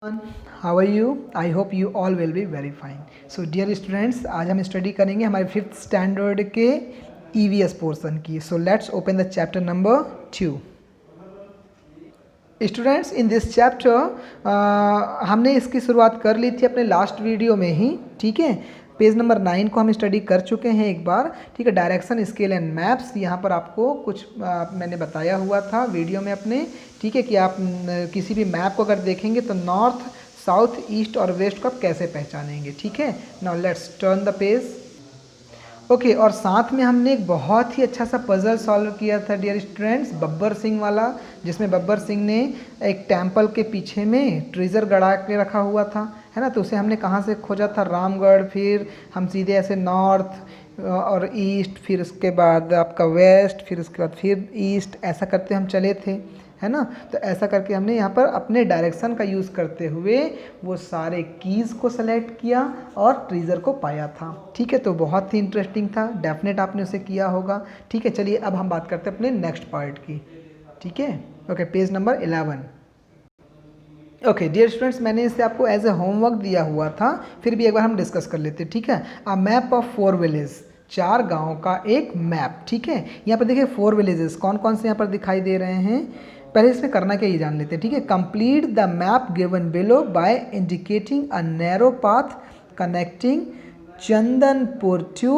How are you? I hope you all will be very fine. So dear students, आज हम study करेंगे हमारे 5th standard के EVS portion की. So let's open the chapter number 2. Students, in this chapter हमने इसकी शुरुआत कर ली थी अपने लास्ट वीडियो में ही. ठीक है, पेज नंबर 9 को हम स्टडी कर चुके हैं एक बार. ठीक है, डायरेक्शन स्केल एंड मैप्स, यहाँ पर आपको कुछ मैंने बताया हुआ था वीडियो में अपने. ठीक है, कि आप किसी भी मैप को अगर देखेंगे तो नॉर्थ, साउथ, ईस्ट और वेस्ट को आप कैसे पहचानेंगे. ठीक है, now let's turn the page. Okay, और साथ में हमने एक बहुत ही अच्छा सा पजल सॉल्व किया था डियर स्टूडेंट्स, बब्बर सिंह वाला, जिसमें बब्बर सिंह ने एक टेम्पल के पीछे में ट्रेजर गड़ा के रखा हुआ था, है ना. तो उसे हमने कहाँ से खोजा था? रामगढ़. फिर हम सीधे ऐसे नॉर्थ और ईस्ट, फिर उसके बाद आपका वेस्ट, फिर उसके बाद फिर ईस्ट, ऐसा करते हम चले थे, है ना. तो ऐसा करके हमने यहाँ पर अपने डायरेक्शन का यूज़ करते हुए वो सारे कीज़ को सेलेक्ट किया और ट्रेजर को पाया था. ठीक है, तो बहुत ही इंटरेस्टिंग था, डेफिनेट आपने उसे किया होगा. ठीक है, चलिए अब हम बात करते हैं अपने नेक्स्ट पार्ट की. ठीक है, okay, page number 11. Okay dear students, मैंने इसे आपको एज ए होमवर्क दिया हुआ था, फिर भी एक बार हम डिस्कस कर लेते हैं. ठीक है, अ मैप ऑफ 4 विलेज, 4 गाँव का एक मैप. ठीक है, यहाँ पर देखिए 4 विलेजेस कौन कौन से यहाँ पर दिखाई दे रहे हैं. पहले इसमें करना क्या ये जान लेते हैं. ठीक है, complete the map given below by indicating a narrow path connecting Chandanpur to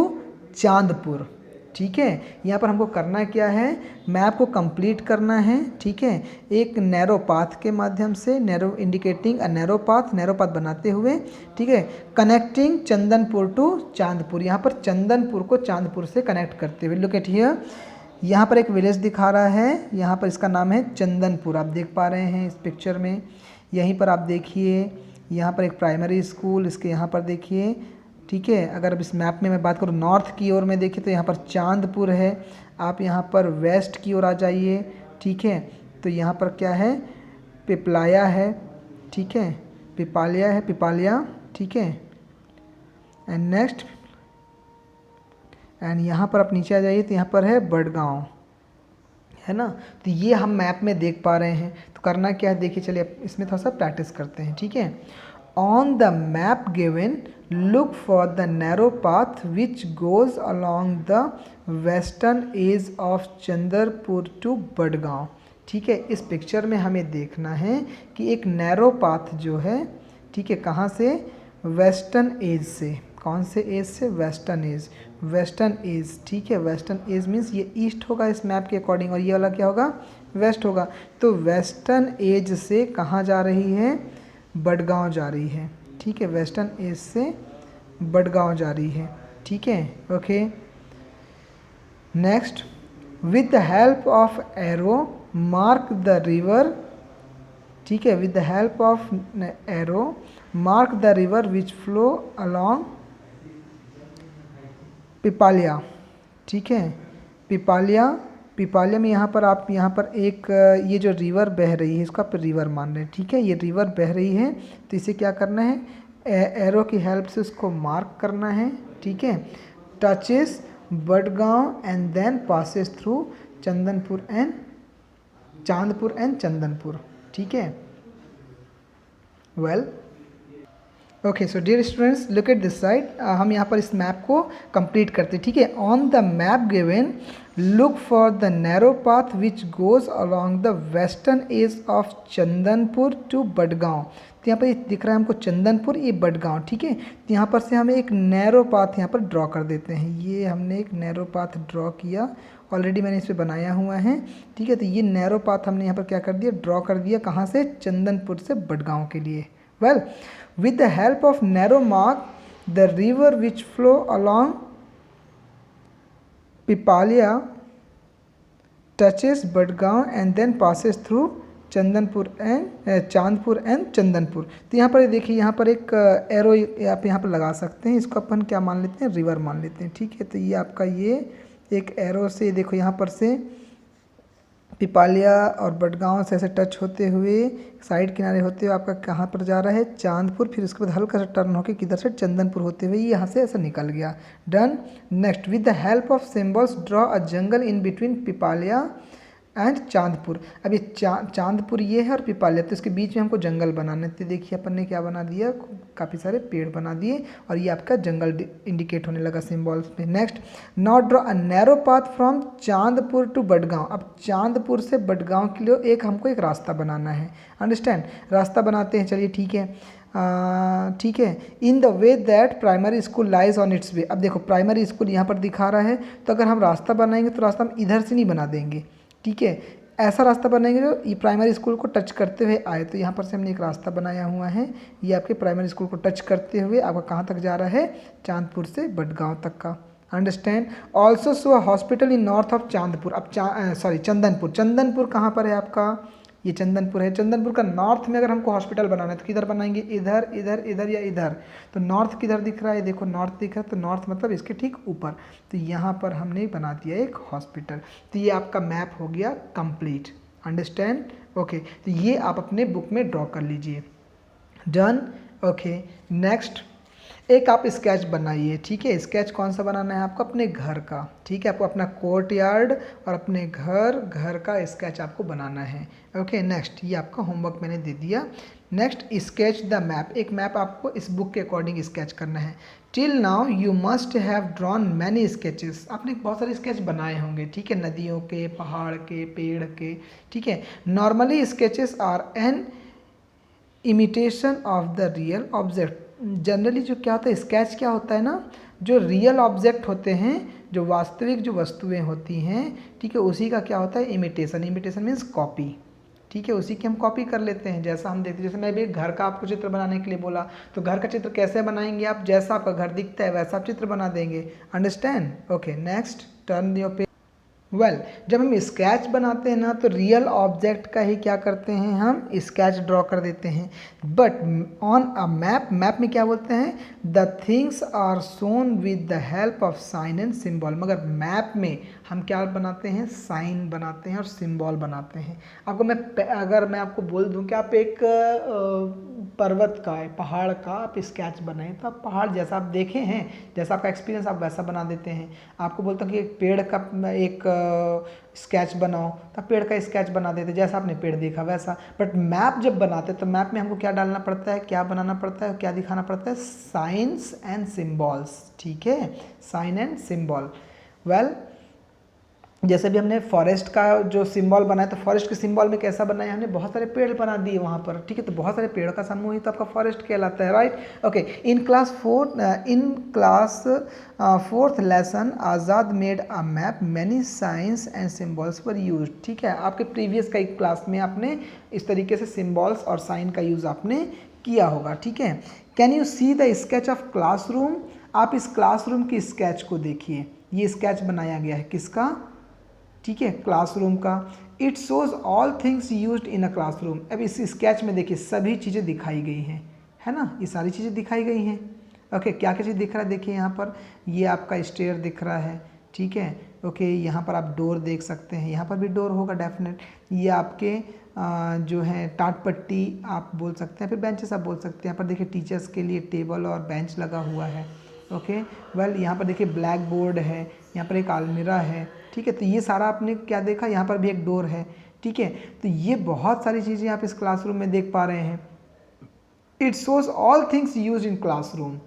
Chandpur. ठीक है, यहाँ पर हमको करना क्या है, मैप को कंप्लीट करना है. ठीक है, एक नैरो पाथ के माध्यम से, narrow indicating a narrow path बनाते हुए. ठीक है, कनेक्टिंग चंदनपुर टू चांदपुर, यहाँ पर चंदनपुर को चांदपुर से कनेक्ट करते हुए. लुक एट हियर, यहाँ पर एक विलेज दिखा रहा है, यहाँ पर इसका नाम है चंदनपुर, आप देख पा रहे हैं इस पिक्चर में. यहीं पर आप देखिए, यहाँ पर एक प्राइमरी स्कूल, इसके यहाँ पर देखिए. ठीक है, अगर अब इस मैप में मैं बात करूँ नॉर्थ की ओर में देखिए तो यहाँ पर चांदपुर है. आप यहाँ पर वेस्ट की ओर आ जाइए. ठीक है, तो यहाँ पर क्या है, पिपलाया है. ठीक है, पिपालिया है, पिपालिया. ठीक है, एंड नेक्स्ट, एंड यहाँ पर आप नीचे आ जाइए तो यहाँ पर है बड़गांव, है ना. तो ये हम मैप में देख पा रहे हैं. तो करना क्या है, देखिए चलिए इसमें थोड़ा सा प्रैक्टिस करते हैं. ठीक है, on the map given look for the narrow path which goes along the western edge of Chandarpur to Badgaon. ठीक है, इस पिक्चर में हमें देखना है कि एक नैरो पाथ जो है, ठीक है, कहाँ से, वेस्टर्न एज से. कौन से एज से? Western edge, western edge. ठीक है, वेस्टर्न एज मीन्स ये ईस्ट होगा इस मैप के अकॉर्डिंग, और ये वाला क्या होगा, वेस्ट होगा. तो वेस्टर्न एज से कहाँ जा रही है, बड़गांव जा रही है. ठीक है, वेस्टर्न एज से बड़गांव जा रही है. ठीक है, okay. Next, with the help of arrow mark the river. ठीक है, with the help of arrow mark the river which flow along Pipalia. ठीक है, पिपालिया, पिपालिया में यहाँ पर आप यहाँ पर एक ये जो रिवर बह रही है इसको आप रिवर मान रहे हैं. ठीक है, ये रिवर बह रही है, तो इसे क्या करना है, एरो की हेल्प से उसको मार्क करना है. ठीक है, touches Badgaon and then passes through Chandanpur and Chandpur and Chandanpur. ठीक है, well, okay. So dear students, look at this side, हम यहाँ पर इस मैप को कंप्लीट करते हैं. ठीक है, on the map given look for the narrow path which goes along the western edge of Chandanpur to Badgaon. तो यहाँ पर दिख रहा है हमको चंदनपुर, ये बड़गांव. ठीक है, तो यहाँ पर से हमें एक नैरो पाथ यहाँ पर ड्रॉ कर देते हैं. ये हमने एक नैरो पाथ ड्रॉ किया, ऑलरेडी मैंने इस पर बनाया हुआ है. ठीक है, तो ये नैरो पाथ हमने यहाँ पर क्या कर दिया, ड्रॉ कर दिया. कहाँ से? चंदनपुर से बड़गांव के लिए. Well, with the help of narrow mark the river which flow along Pipalia touches Badgaon and then passes through Chandanpur and Chandpur and Chandanpur. तो यहाँ पर देखिए, यहाँ पर एक एरो आप यहाँ पर लगा सकते हैं, इसको अपन क्या मान लेते हैं, रिवर मान लेते हैं. ठीक है, तो ये आपका ये एक एरो से देखो, यहाँ पर से पिपालिया और बड़गांव से ऐसे टच होते हुए साइड किनारे होते हुए आपका कहाँ पर जा रहा है, चांदपुर. फिर उसके बाद हल्का सा टर्न होकर किधर से, चंदनपुर होते हुए यहाँ से ऐसा निकल गया. Done. Next, with the help of symbols draw a jungle in between Pipalia and Chandpur. अब ये चांदपुर ये है और पिपालिया, तो इसके बीच में हमको जंगल बनाना है। तो देखिए अपन ने क्या बना दिया, काफ़ी सारे पेड़ बना दिए और ये आपका जंगल इंडिकेट होने लगा सिम्बॉल्स पे। Next, not draw a narrow path from Chandpur to Badgaon. अब चांदपुर से बडगांव के लिए हमको एक रास्ता बनाना है। अंडरस्टैंड, रास्ता बनाते हैं, चलिए ठीक है। ठीक है, in the way that primary school lies on its way. अब देखो प्राइमरी स्कूल यहाँ पर दिखा रहा है, तो अगर हम रास्ता बनाएंगे तो रास्ता हम इधर से नहीं बना देंगे, ठीक है, ऐसा रास्ता बनाएंगे जो ये प्राइमरी स्कूल को टच करते हुए आए। तो यहाँ पर से हमने एक रास्ता बनाया हुआ है, ये आपके प्राइमरी स्कूल को टच करते हुए आपका कहाँ तक जा रहा है, चांदपुर से बडगांव तक का। Understand. Also so hospital in north of Chandpur. अब चंदनपुर, चंदनपुर कहाँ पर है आपका, ये चंदनपुर है। चंदनपुर का नॉर्थ में अगर हमको हॉस्पिटल बनाना है तो किधर बनाएंगे, इधर इधर इधर या इधर। तो नॉर्थ किधर दिख रहा है, देखो नॉर्थ दिख रहा है, तो नॉर्थ मतलब इसके ठीक ऊपर। तो यहाँ पर हमने बना दिया एक हॉस्पिटल। तो ये आपका मैप हो गया कंप्लीट। Understand, okay. तो ये आप अपने बुक में ड्रॉ कर लीजिए। Done, okay. नेक्स्ट, एक आप स्केच बनाइए, ठीक है। स्केच कौन सा बनाना है आपको, अपने घर का, ठीक है। आपको अपना कोर्ट यार्ड और अपने घर का स्केच आपको बनाना है। ओके, नेक्स्ट, ये आपका होमवर्क मैंने दे दिया। Next, sketch the map. एक मैप आपको इस बुक के अकॉर्डिंग स्केच करना है। Till now you must have drawn many sketches. आपने बहुत सारे स्केच बनाए होंगे, ठीक है, नदियों के, पहाड़ के, पेड़ के, ठीक है। Normally sketches are an imitation of the real object. Generally जो क्या होता है, स्केच क्या होता है ना, जो रियल ऑब्जेक्ट होते हैं, जो वास्तविक जो वस्तुएं होती हैं, ठीक है, उसी का क्या होता है, इमिटेशन। इमिटेशन मीन्स कॉपी, ठीक है, उसी की हम कॉपी कर लेते हैं। जैसा हम देखते हैं, जैसे मैं भी एक घर का आपको चित्र बनाने के लिए बोला, तो घर का चित्र कैसे बनाएंगे आप, जैसा आपका घर दिखता है वैसा आप चित्र बना देंगे। Understand, okay. Next, turn your page. Well, जब हम स्केच बनाते हैं ना, तो रियल ऑब्जेक्ट का ही क्या करते हैं, हम स्केच ड्रॉ कर देते हैं। But on a map, map में क्या बोलते हैं, the things are shown with the help of sign and symbol. मगर मैप में हम क्या बनाते हैं, साइन बनाते हैं और सिम्बॉल बनाते हैं। अगर मैं आपको बोल दूं कि आप एक पर्वत का, पहाड़ का आप स्केच बनाएं, तो आप पहाड़ जैसा आप देखे हैं, जैसा आपका एक्सपीरियंस, आप वैसा बना देते हैं। आपको बोलता हूँ कि एक पेड़ का एक स्केच बनाओ, तो पेड़ का स्केच बना देते, जैसा आपने पेड़ देखा वैसा। बट मैप जब बनाते तो मैप में हमको क्या डालना पड़ता है, क्या बनाना पड़ता है, क्या दिखाना पड़ता है, साइंस एंड सिम्बॉल्स, ठीक है, साइन एंड सिम्बॉल। वेल, जैसे भी हमने फॉरेस्ट का जो सिंबल बनाया, तो फॉरेस्ट के सिंबल में कैसा बनाया, हमने बहुत सारे पेड़ बना दिए वहाँ पर, ठीक है। तो बहुत सारे पेड़ का समूह ही तो आपका फॉरेस्ट कहलाता है, right, okay. In class fourth lesson Azad made a map, many science and symbols were use, ठीक है। आपके प्रीवियस का एक क्लास में आपने इस तरीके से सिम्बॉल्स और साइन का यूज़ आपने किया होगा, ठीक है। Can you see the sketch of classroom. आप इस क्लासरूम की स्केच को देखिए, ये स्केच बनाया गया है किसका, ठीक है, क्लासरूम का। It shows all things used in a classroom. अब इस स्केच में देखिए सभी चीज़ें दिखाई गई हैं, है ना, ये सारी चीज़ें दिखाई गई हैं। ओके, क्या क्या चीज़ दिख रहा है, देखिए यहाँ पर ये आपका स्टेयर दिख रहा है, ठीक है, ओके। यहाँ पर आप डोर देख सकते हैं, यहाँ पर भी डोर होगा डेफिनेट। ये आपके जो है टाट पट्टी आप बोल सकते हैं, फिर बेंचेस आप बोल सकते हैं। यहाँ पर देखिए टीचर्स के लिए टेबल और बेंच लगा हुआ है, ओके। वेल, यहाँ पर देखिए ब्लैक बोर्ड है, यहाँ पर एक अलमीरा है, ठीक है। तो ये सारा आपने क्या देखा, यहाँ पर भी एक डोर है, ठीक है। तो ये बहुत सारी चीज़ें आप इस क्लासरूम में देख पा रहे हैं। It shows all things use in classroom.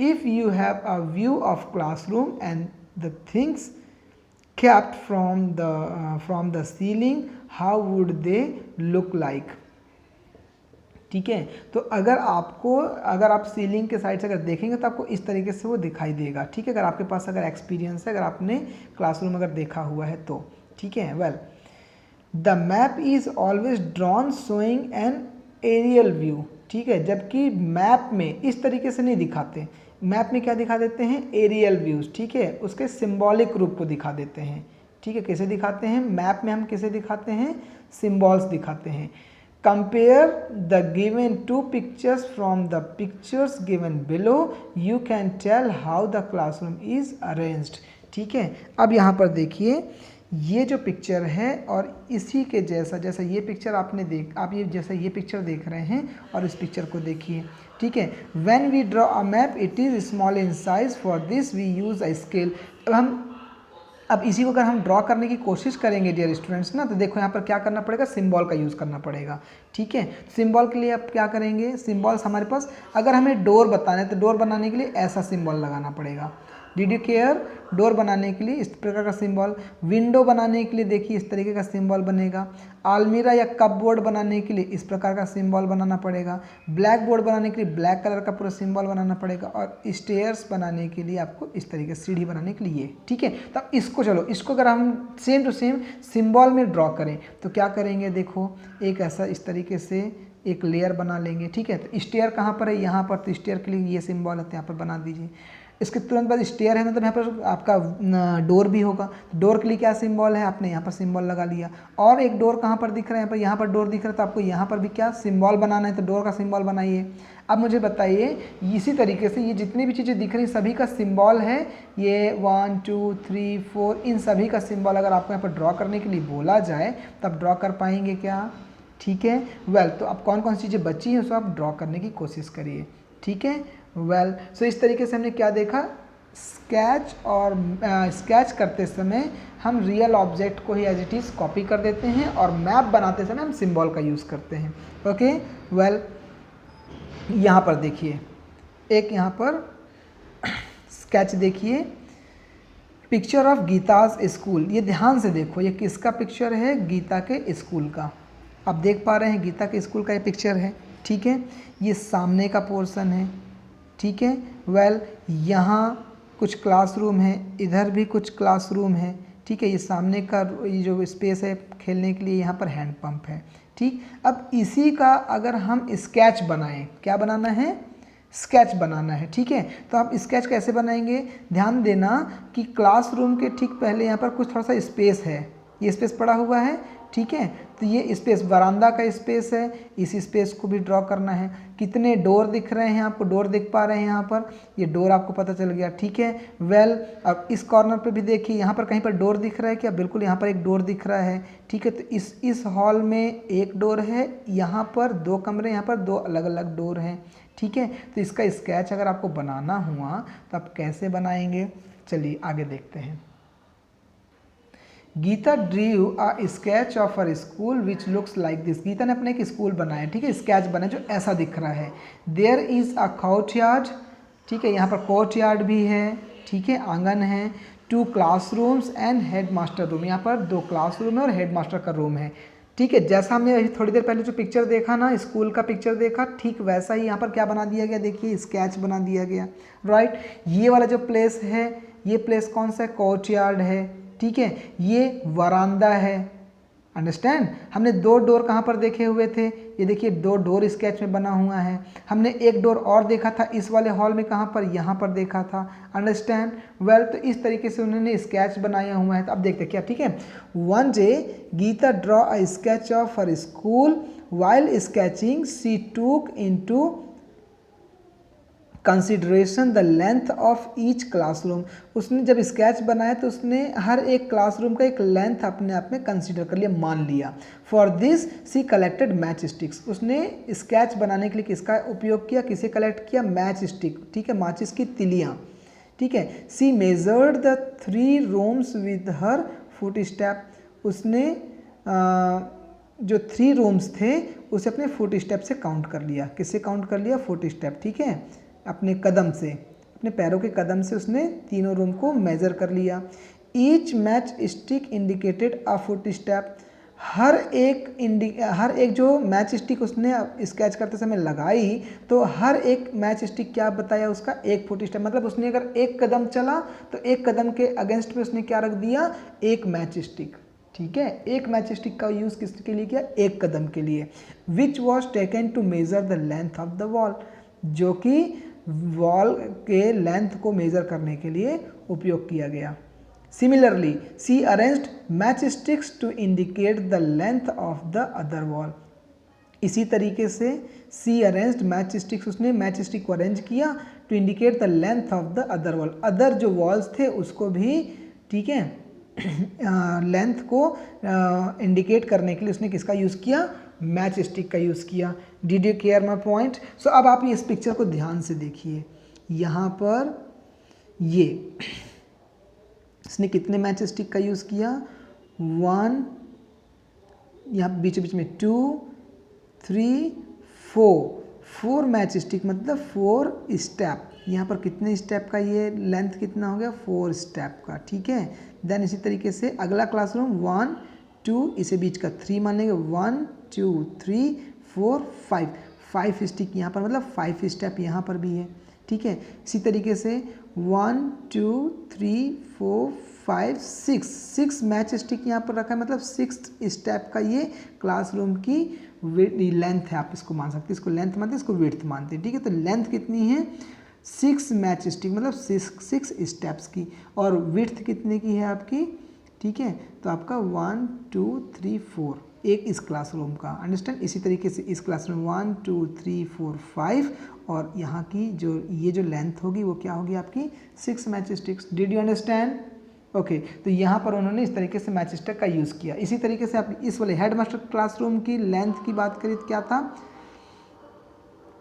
If you have a view of classroom and the things kept from the ceiling, how would they look like, ठीक है। तो अगर आप सीलिंग के साइड से अगर देखेंगे तो आपको इस तरीके से वो दिखाई देगा, ठीक है। अगर आपके पास अगर एक्सपीरियंस है, अगर आपने क्लासरूम अगर देखा हुआ है तो, ठीक है। Well, the map is always drawn showing an aerial view, ठीक है। जबकि मैप में इस तरीके से नहीं दिखाते, मैप में क्या दिखा देते हैं, एरियल व्यूज, ठीक है, उसके सिंबॉलिक रूप को दिखा देते हैं, ठीक है। कैसे दिखाते हैं, मैप में हम कैसे दिखाते हैं, सिंबल्स दिखाते हैं। Compare the given two pictures from the pictures given below, you can tell how the classroom is arranged, ठीक है। अब यहाँ पर देखिए ये जो पिक्चर है और इसी के जैसा ये पिक्चर आप ये जैसा ये पिक्चर देख रहे हैं और इस पिक्चर को देखिए, ठीक है। When we draw a map it is small in size, for this we use a scale. अब हम अब इसी को अगर हम ड्रॉ करने की कोशिश करेंगे डियर स्टूडेंट्स ना, तो देखो यहाँ पर क्या करना पड़ेगा, सिंबल का यूज़ करना पड़ेगा। ठीक है, सिंबल के लिए अब क्या करेंगे, सिंबल्स हमारे पास अगर हमें डोर बताना है तो डोर बनाने के लिए ऐसा सिंबल लगाना पड़ेगा। डिड यू केयर, डोर बनाने के लिए इस प्रकार का सिंबल, विंडो बनाने के लिए देखिए इस तरीके का सिंबल बनेगा, आलमीरा या कपबोर्ड बनाने के लिए इस प्रकार का सिंबल बनाना पड़ेगा, ब्लैक बोर्ड बनाने के लिए ब्लैक कलर का पूरा सिंबल बनाना पड़ेगा, और स्टेयर्स बनाने के लिए आपको इस तरीके से सीढ़ी बनाने के लिए। ठीक है, तब इसको चलो इसको अगर हम सेम टू सेम सिंबल में ड्रॉ करें तो क्या करेंगे, देखो एक ऐसा इस तरीके से एक लेयर बना लेंगे। ठीक है, तो स्टेयर कहाँ पर है, यहाँ पर, तो स्टेयर के लिए ये सिंबल है तो यहाँ पर बना दीजिए। इसके तुरंत बाद स्टेयर है मतलब यहाँ पर आपका डोर भी होगा, तो डोर के लिए क्या सिंबल है, आपने यहाँ पर सिंबल लगा लिया। और एक डोर कहाँ पर दिख रहा है, यहाँ पर डोर दिख रहा है, तो आपको यहाँ पर भी क्या सिंबल बनाना है, तो डोर का सिंबल बनाइए। अब मुझे बताइए इसी तरीके से ये जितनी भी चीज़ें दिख रही सभी का सिंबल है, ये 1 2 3 4 इन सभी का सिंबल अगर आपको यहाँ पर ड्रॉ करने के लिए बोला जाए तब ड्रॉ कर पाएंगे क्या? ठीक है, वेल तो अब कौन कौन सी चीज़ें बची हैं उसको आप ड्रॉ करने की कोशिश करिए। ठीक है, वेल सो इस तरीके से हमने क्या देखा, स्केच और स्केच करते समय हम रियल ऑब्जेक्ट को ही एज इट इज़ कॉपी कर देते हैं और मैप बनाते समय हम सिंबल का यूज़ करते हैं। ओके, वेल यहाँ पर देखिए एक यहाँ पर स्केच देखिए, पिक्चर ऑफ गीताज स्कूल, ये ध्यान से देखो ये किसका पिक्चर है, गीता के स्कूल का। आप देख पा रहे हैं गीता के स्कूल का ये पिक्चर है। ठीक है, ये सामने का पोर्शन है। ठीक है, वेल यहाँ कुछ क्लासरूम है, इधर भी कुछ क्लासरूम है। ठीक है, ये सामने का ये जो स्पेस है खेलने के लिए, यहाँ पर हैंड पंप है। ठीक, अब इसी का अगर हम स्केच बनाएं, क्या बनाना है, स्केच बनाना है। ठीक है, तो आप स्केच कैसे बनाएंगे, ध्यान देना कि क्लासरूम के ठीक पहले यहाँ पर कुछ थोड़ा सा स्पेस है, ये स्पेस पड़ा हुआ है। ठीक है, तो ये स्पेस वरांदा का स्पेस है, इस स्पेस को भी ड्रॉ करना है। कितने डोर दिख रहे हैं आपको, डोर दिख पा रहे हैं यहाँ पर, ये डोर आपको पता चल गया। ठीक है, वेल अब इस कॉर्नर पे भी देखिए यहाँ पर कहीं पर डोर दिख रहा है क्या, बिल्कुल यहाँ पर एक डोर दिख रहा है। ठीक है, तो इस हॉल में एक डोर है, यहाँ पर 2 कमरे, यहाँ पर 2 अलग अलग डोर हैं। ठीक है, तो इसका स्केच अगर आपको बनाना हुआ तो आप कैसे बनाएंगे, चलिए आगे देखते हैं। Geeta drew a sketch of her school which looks like this, Geeta ने अपने एक स्कूल बनाया। ठीक है, स्केच बना जो ऐसा दिख रहा है। देयर इज़ अ कोर्टयार्ड, ठीक है, यहाँ पर कोर्टयार्ड भी है। ठीक है, आंगन है। 2 classrooms and head master room, यहाँ पर 2 क्लासरूम है और हेड मास्टर का रूम है। ठीक है, जैसा हमने थोड़ी देर पहले जो पिक्चर देखा ना, स्कूल का पिक्चर देखा, ठीक वैसा ही यहाँ पर क्या बना दिया गया, देखिए स्केच बना दिया गया। राइट, ये वाला जो प्लेस है, ये प्लेस कौन सा है, कोर्टयार्ड है। ठीक है, ये वरांदा है। अंडरस्टैंड, हमने 2 डोर कहाँ पर देखे हुए थे, ये देखिए 2 डोर स्केच में बना हुआ है। हमने एक डोर और देखा था इस वाले हॉल में, कहाँ पर, यहाँ पर देखा था। अंडरस्टैंड, वेल तो इस तरीके से उन्होंने स्केच बनाया हुआ है। तो अब देखते क्या, ठीक है। One day Geeta draw a sketch of her school, while sketching she took into consideration the length of each classroom, उसने जब स्केच बनाया तो उसने हर एक क्लासरूम का एक लेंथ अपने आप में कंसिडर कर लिया, मान लिया। For this she collected match sticks, उसने स्केच बनाने के लिए किसका उपयोग किया, किसे कलेक्ट किया, मैच स्टिक। ठीक है, माचिस की तिलियाँ। ठीक है, she measured the 3 rooms with her foot step, उसने जो 3 रूम्स थे उसे अपने फुट स्टेप से काउंट कर लिया। किससे काउंट कर लिया, फुट स्टेप। ठीक है, अपने कदम से, अपने पैरों के कदम से उसने तीनों रूम को मेज़र कर लिया। Each match stick indicated a foot step, हर एक जो मैच स्टिक उसने स्केच करते समय लगाई तो हर एक मैच स्टिक क्या बताया, उसका 1 फुट स्टेप। मतलब उसने अगर 1 कदम चला तो 1 कदम के अगेंस्ट में उसने क्या रख दिया, 1 मैच स्टिक। ठीक है, 1 मैच स्टिक का यूज़ किसके लिए किया, 1 कदम के लिए। Which was taken to measure the length of the wall, जो कि वॉल के लेंथ को मेज़र करने के लिए उपयोग किया गया। Similarly she arranged match sticks to indicate the length of the other wall, इसी तरीके से सी अरेंज्ड मैच स्टिक्स, उसने मैच स्टिक को अरेंज किया to indicate the length of the other wall, other जो वॉल्स थे उसको भी, ठीक है, लेंथ को इंडिकेट करने के लिए उसने किसका यूज़ किया, मैच स्टिक का यूज़ किया। Did you care my point. So अब आप इस पिक्चर को ध्यान से देखिए, यहाँ पर ये इसने कितने मैच स्टिक का यूज़ किया, 1, यहाँ बीच बीच में 2, 3, 4 मैच स्टिक मतलब 4 स्टेप। यहाँ पर कितने स्टेप का, ये लेंथ कितना हो गया, 4 स्टेप का, ठीक है। देन इसी तरीके से अगला क्लासरूम 1, 2, इसे बीच का 3 मान लेंगे, 1, 2, 3, 4, 5 स्टिक यहाँ पर मतलब 5 स्टेप यहाँ पर भी है, ठीक है। इसी तरीके से 1, 2, 3, 4, 5, 6 मैच स्टिक यहाँ पर रखा है मतलब 6 स्टेप का ये क्लासरूम की लेंथ है, आप इसको मान सकते हैं। इसको लेंथ मानते हैं, इसको विड्थ मानते हैं, ठीक है। तो लेंथ कितनी है, 6 मैच स्टिक मतलब 6 स्टेप्स की, और विड्थ कितने की है आपकी, ठीक है। तो आपका 1, 2, 3, 4 एक इस क्लासरूम का, अंडरस्टैंड। इसी तरीके से इस क्लासरूम 1, 2, 3, 4, 5 और यहाँ की जो ये जो लेंथ होगी वो क्या होगी आपकी, 6 match sticks. Did you understand? Okay, तो यहाँ पर उन्होंने इस तरीके से मैच स्टिक का यूज़ किया। इसी तरीके से आप इस वाले हेडमास्टर क्लासरूम की लेंथ की बात करें तो क्या था,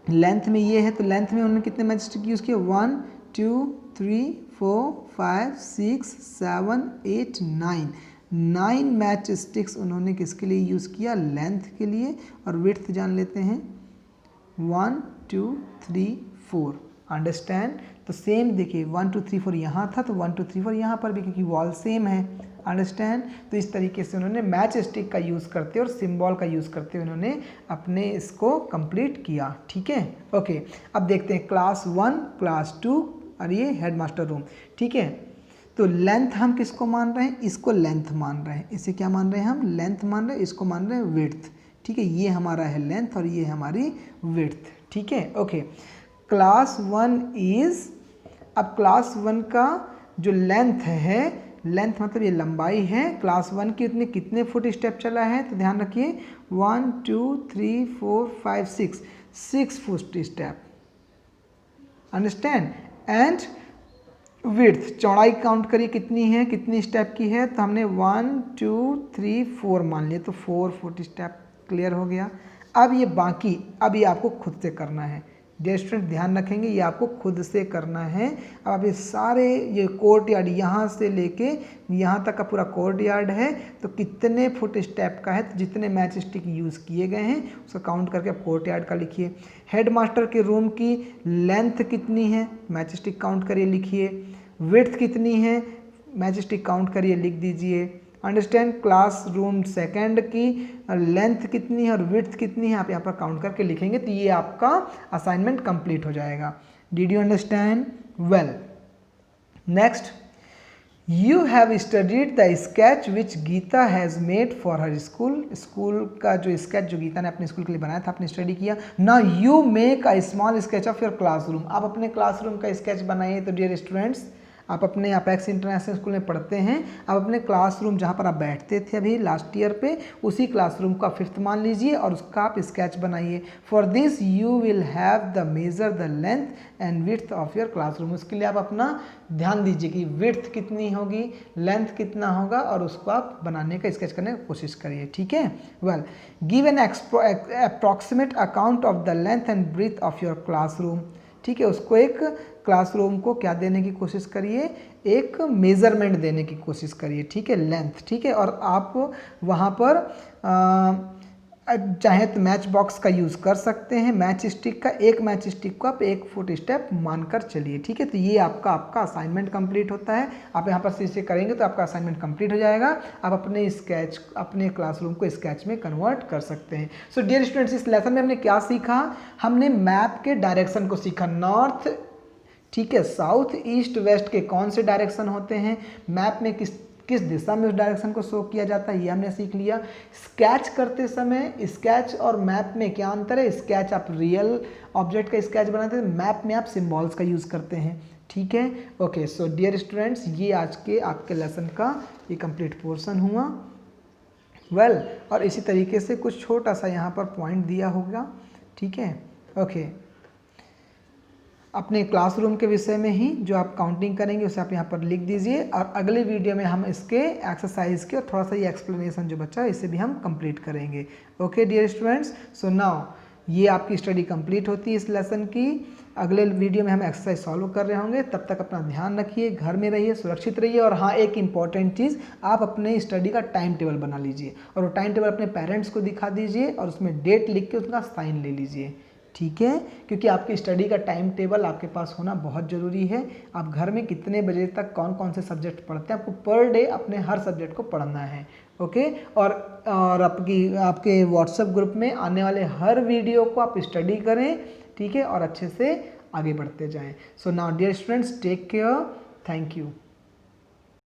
लेंथ में ये है, तो लेंथ में उन्होंने कितने मैच स्टिक यूज़ किए, 1, 2, 3, 4, 5, 6, 7, 8, 9 मैच स्टिक्स उन्होंने किसके लिए यूज़ किया, लेंथ के लिए। और विड्थ जान लेते हैं 1, 2, 3, 4, अंडरस्टैंड। तो सेम देखिए 1, 2, 3, 4 यहाँ था, तो 1, 2, 3, 4 यहाँ पर भी, क्योंकि वॉल सेम है, अंडरस्टैंड। तो इस तरीके से उन्होंने मैच स्टिक का यूज़ करते और सिंबल का यूज़ करते उन्होंने अपने इसको कंप्लीट किया, ठीक है। ओके, अब देखते हैं क्लास 1, क्लास 2 और ये हेडमास्टर रूम, ठीक है। तो लेंथ हम किसको मान रहे हैं, इसको लेंथ मान रहे हैं, इसे क्या मान रहे हैं हम, लेंथ मान रहे हैं, इसको मान रहे हैं विड्थ, ठीक है। ये हमारा है लेंथ और ये हमारी विड्थ, ठीक है। ओके, क्लास 1 इज, अब क्लास 1 का जो लेंथ है, लेंथ मतलब ये लंबाई है, क्लास 1 की उतने कितने फुट स्टेप चला है, तो ध्यान रखिए 1, 2, 3, 4, 5, 6 foot step, understand. And width, चौड़ाई काउंट करिए कितनी है, कितनी स्टेप की है, तो हमने 1, 2, 3, 4 मान लिया, तो 4 फुट स्टेप, क्लियर हो गया। अब ये बाकी, अब ये आपको खुद से करना है, डियर स्टूडेंट ध्यान रखेंगे, ये आपको खुद से करना है। अब ये सारे ये कोर्ट यार्ड यहाँ से लेके यहाँ तक का पूरा कोर्ट यार्ड है, तो कितने फुट स्टेप का है, तो जितने मैच स्टिक यूज़ किए गए हैं उसका काउंट करके आप कोर्ट यार्ड का लिखिए। हेडमास्टर के रूम की लेंथ कितनी है, मैच स्टिक काउंट करिए, लिखिए। विड्थ कितनी है, मैच स्टिक काउंट करिए, लिख दीजिए, अंडरस्टैंड। क्लासरूम सेकंड की लेंथ कितनी है और विड्थ कितनी है, आप यहाँ पर काउंट करके लिखेंगे, तो ये आपका असाइनमेंट कंप्लीट हो जाएगा। Did you understand? Well, next, you have studied the sketch which Geeta has made for her school. School का जो स्केच जो गीता ने अपने स्कूल के लिए बनाया था, आपने स्टडी किया। Now you make a small sketch of your classroom. आप अपने क्लासरूम का स्केच बनाइए। तो डियर स्टूडेंट्स, आप अपने अपेक्स इंटरनेशनल स्कूल में पढ़ते हैं, आप अपने क्लासरूम जहाँ पर आप बैठते थे अभी लास्ट ईयर पे, उसी क्लासरूम का 5th मान लीजिए और उसका आप स्केच बनाइए। For this you will have the major the length and width of your classroom. उसके लिए आप अपना ध्यान दीजिए कि विड्थ कितनी होगी, लेंथ कितना होगा, और उसको आप बनाने का स्केच करने की कोशिश करिए, ठीक है। Well, give an approximate account of the length and breadth of your classroom, ठीक है। उसको एक क्लासरूम को क्या देने की कोशिश करिए, एक मेज़रमेंट देने की कोशिश करिए, ठीक है, लेंथ, ठीक है। और आप वहाँ पर चाहे तो मैच बॉक्स का यूज़ कर सकते हैं, मैच स्टिक का, एक मैच स्टिक को आप 1 फुट स्टेप मानकर चलिए, ठीक है। तो ये आपका असाइनमेंट कंप्लीट होता है। आप यहाँ पर से करेंगे तो आपका असाइनमेंट कंप्लीट हो जाएगा। आप अपने स्केच, अपने क्लासरूम को स्केच में कन्वर्ट कर सकते हैं। सो डियर स्टूडेंट्स, इस लेसन में हमने क्या सीखा, हमने मैप के डायरेक्शन को सीखा, नॉर्थ, ठीक है, साउथ, ईस्ट, वेस्ट के कौन से डायरेक्शन होते हैं, मैप में किस दिशा में उस डायरेक्शन को शो किया जाता है, ये हमने सीख लिया। स्केच करते समय स्केच और मैप में क्या अंतर है, स्केच आप रियल ऑब्जेक्ट का स्केच बनाते हैं, मैप में आप सिंबल्स का यूज़ करते हैं, ठीक है। ओके, सो डियर स्टूडेंट्स, ये आज के आपके लेसन का ये कंप्लीट पोर्शन हुआ। वेल, और इसी तरीके से कुछ छोटा सा यहाँ पर पॉइंट दिया होगा, ठीक है। ओके, अपने क्लासरूम के विषय में ही जो आप काउंटिंग करेंगे उसे आप यहाँ पर लिख दीजिए, और अगले वीडियो में हम इसके एक्सरसाइज के और थोड़ा सा ये एक्सप्लेनेशन जो बचा है इसे भी हम कंप्लीट करेंगे। Okay dear students, so now ये आपकी स्टडी कंप्लीट होती है इस लेसन की। अगले वीडियो में हम एक्सरसाइज सॉल्व कर रहे होंगे। तब तक अपना ध्यान रखिए, घर में रहिए, सुरक्षित रहिए। और हाँ, एक इम्पॉर्टेंट चीज़, आप अपने स्टडी का टाइम टेबल बना लीजिए और वो टाइम टेबल अपने पेरेंट्स को दिखा दीजिए और उसमें डेट लिख के उसका साइन ले लीजिए, ठीक है। क्योंकि आपकी स्टडी का टाइम टेबल आपके पास होना बहुत ज़रूरी है। आप घर में कितने बजे तक कौन कौन से सब्जेक्ट पढ़ते हैं, आपको पर डे अपने हर सब्जेक्ट को पढ़ना है, ओके। और आपके व्हाट्सएप ग्रुप में आने वाले हर वीडियो को आप स्टडी करें, ठीक है, और अच्छे से आगे बढ़ते जाएं। So now dear students, take care, thank you.